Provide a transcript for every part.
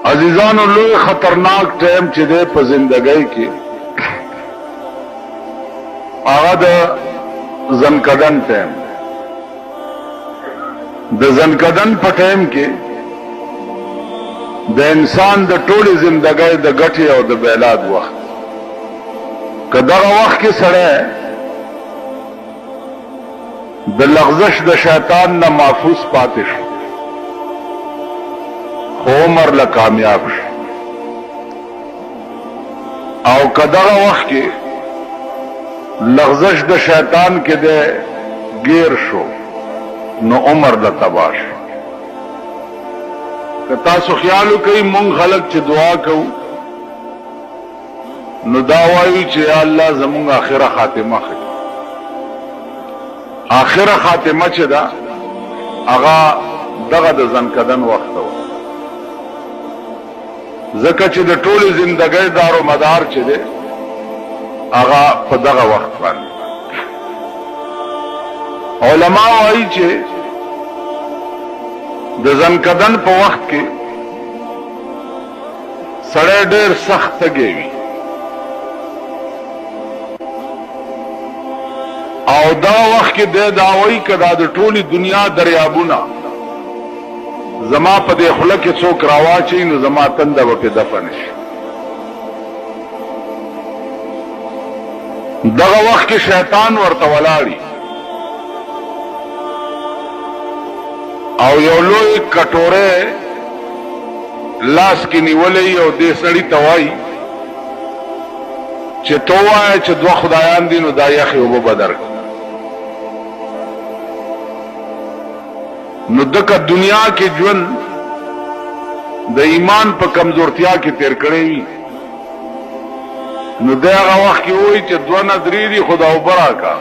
عزیزانو لوی خطرناک ټیم چې دی په زندګۍ کې هغه د زنکدن ټیم. د زنکدن په ټیم کې د انسان د ټولې زندګۍ د ګټې او د بیلاد وخت. که دغه وخت کې سړی د لغزش د شیطان نه محفوظ پاتې شو خو عمر له کامیاب شو، او که دغه وخت کې لغزش د شیطان کې د گیر شو نو عمر له تباه شو. که تاسو خیال وکئ مونږ خلک چې دعا کوو نو دا وایو چې یا الله زمونږ آخره خاتمه ښه کړي. آخره خاتمه چې ده هغه دغه د زنکدن وخت و، ځکه چې د ټولې زندګۍ دارو مدار چې دی هغه په دغه وخت باندې. علما وایي چې د زنکدن په وخت کې سړی ډېر سخت تږی وي، او دا وخت کې دی دا وایي که دا د ټولې دنیا دریابونه زما په دې خوله کې څوک راواچوي نو زما تنده به پې دفن شي. دغه وخت کې شیطان ورته ولاړي او یو لوی کټوره لاس کې نیولې او دې سړي ته وایي چې تو وایه چې دوه خدایان دي نو دا یخې اوبه به درکړي. نو دکه دنیا کې ژوند د ایمان په کمزورتیا کې تیر کړی وي نو د هغه وخت کې وایي چې دوه نه درې دي خو دا اوبه راکړه.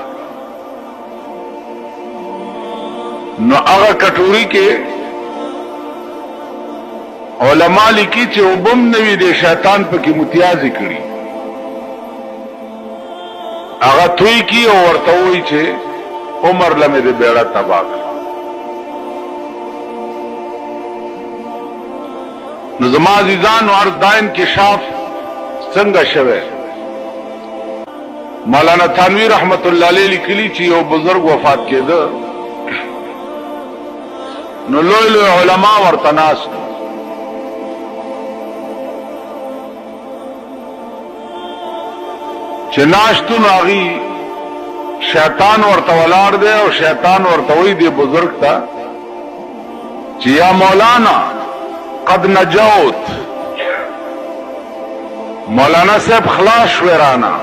نو هغه کټوري کې علما لیکي چې اوبه هم نه وي د شیطان پکې متیازې کړي، هغه توی کی او ورته وایي چې عمر له مې د بیړه تباه کړه. نو زما عزیزانو عرض دا انکشاف څنګه شوه؟ مولانا تھانوی رحمت الله علیه لیکلی چې یو بزرگ وفات کېده نو لوی لوی علما ورته ناست چې ناشتو نو هغې شیطان ورته ولاړ دی او شیطان ورته وایي دې بزرگ ته چې یا مولانا قد نجوت، مولانا صاحب خلاص شویرانا.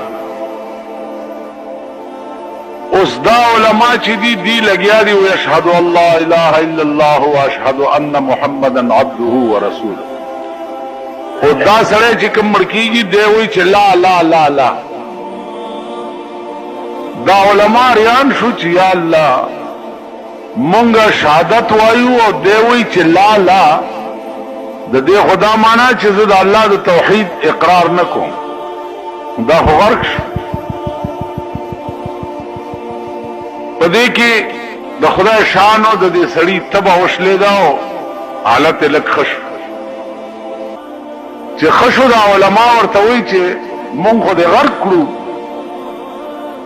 اس دا علماء چی دی لگیا دی ویشہدو اللہ الہ الا اللہ واشہدو ان محمدن عبدہ ورسولہ. او دا سڑے چی کم مرکی گی دے ہوئی چی لا لا لا لا. دا علماء ریان شو چی یا اللہ منگا شہادت وایو او دے ہوئی چی لا لا. د دې خدا معنا چې زه د الله د توحید اقرار نکوم دا خو غرق شو. په دې کې د خدای شان او د دې سړي تبه وشلېده او حالت یې لږ ښه شو. چې ښه شو دا علما ورته وایي چې مونږ خو دې غرق کړو،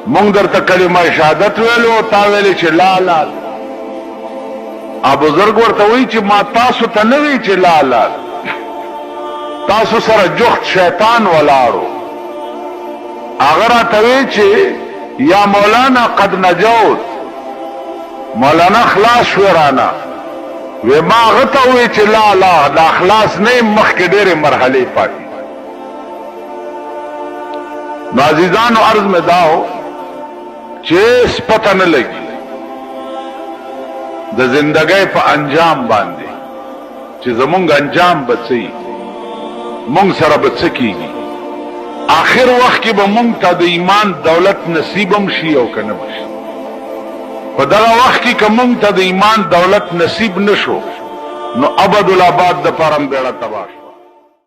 مونږ درته کلمه شهادت ویلو او تا ویلې چې لا لا. بزرگ ورته وایي چې ما تاسو ته نه وی چې لا لا، تاسو سره جخت شیطان ولاړو. هغه راته وی چې یا مولانا قد نجوت، مولانا خلاص شویرانا. وی ما هغه ته وی چې لا لا دا خلاص نه مخکې ډېرې مرحلې پاتې. نو عزیزانو عرض مې دا و چې پته نه لګي د زندګۍ په انجام باندې چې زمونږ انجام به څه وي، مونږ سره به څه کېږي. آخر وخت کې به مونږ ته د ایمان دولت نصیب هم شي او که نه به شي. په دغه وخت کې که مونږ ته د ایمان دولت نصیب نه شو نو ابد الاباد دپاره هم بیړه تباه شو.